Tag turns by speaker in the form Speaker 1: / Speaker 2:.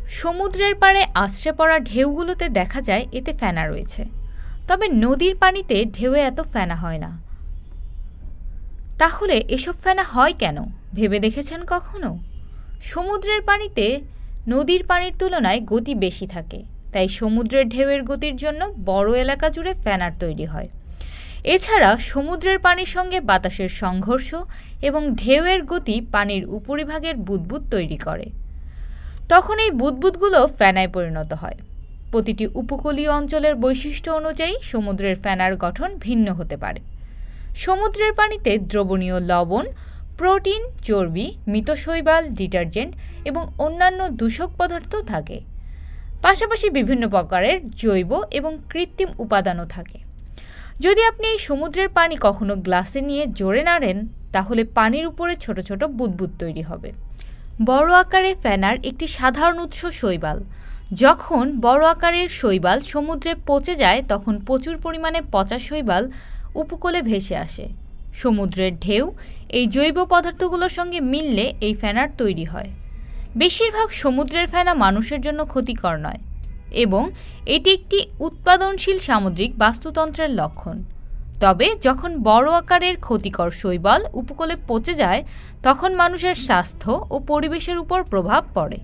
Speaker 1: সমুদ্রের পাড়ে আছড়ে পড়া ঢেউগুলোতে দেখা যায় এতে ফেনা রয়েছে, তবে নদীর পানিতে ঢেউয়ে এত ফেনা হয় না। তাহলে এসব ফেনা হয় কেন ভেবে দেখেছেন কখনো? সমুদ্রের পানিতে নদীর পানির তুলনায় গতি বেশি থাকে, তাই সমুদ্রের ঢেউয়ের গতির জন্য বড় এলাকা জুড়ে ফেনার তৈরি হয়। এছাড়া সমুদ্রের পানির সঙ্গে বাতাসের সংঘর্ষ এবং ঢেউয়ের গতি পানির উপরিভাগের বুদবুদ তৈরি করে। তখন এই বুদবুদগুলো ফেনায় পরিণত হয়। প্রতিটি উপকূলীয় অঞ্চলের বৈশিষ্ট্য অনুযায়ী সমুদ্রের ফেনার গঠন ভিন্ন হতে পারে। সমুদ্রের পানিতে দ্রবণীয় লবণ, প্রোটিন, চর্বি, মৃত শৈবাল, ডিটারজেন্ট এবং অন্যান্য দূষক পদার্থ থাকে। পাশাপাশি বিভিন্ন প্রকারের জৈব এবং কৃত্রিম উপাদানও থাকে। যদি আপনি এই সমুদ্রের পানি কখনো গ্লাসে নিয়ে জোরে নাড়েন, তাহলে পানির উপরে ছোট ছোট বুদবুদ তৈরি হবে। বড় আকারে ফেনার একটি সাধারণ উৎস শৈবাল। যখন বড় আকারের শৈবাল সমুদ্রে পচে যায়, তখন প্রচুর পরিমাণে পচা শৈবাল উপকূলে ভেসে আসে। সমুদ্রের ঢেউ এই জৈব পদার্থগুলোর সঙ্গে মিললে এই ফেনার তৈরি হয়। বেশিরভাগ সমুদ্রের ফেনা মানুষের জন্য ক্ষতিকর নয় এবং এটি একটি উৎপাদনশীল সামুদ্রিক বাস্তুতন্ত্রের লক্ষণ। তবে যখন বড় আকারের ক্ষতিকর শৈবাল উপকূলে পচে যায়, তখন মানুষের স্বাস্থ্য ও পরিবেশের উপর প্রভাব পড়ে।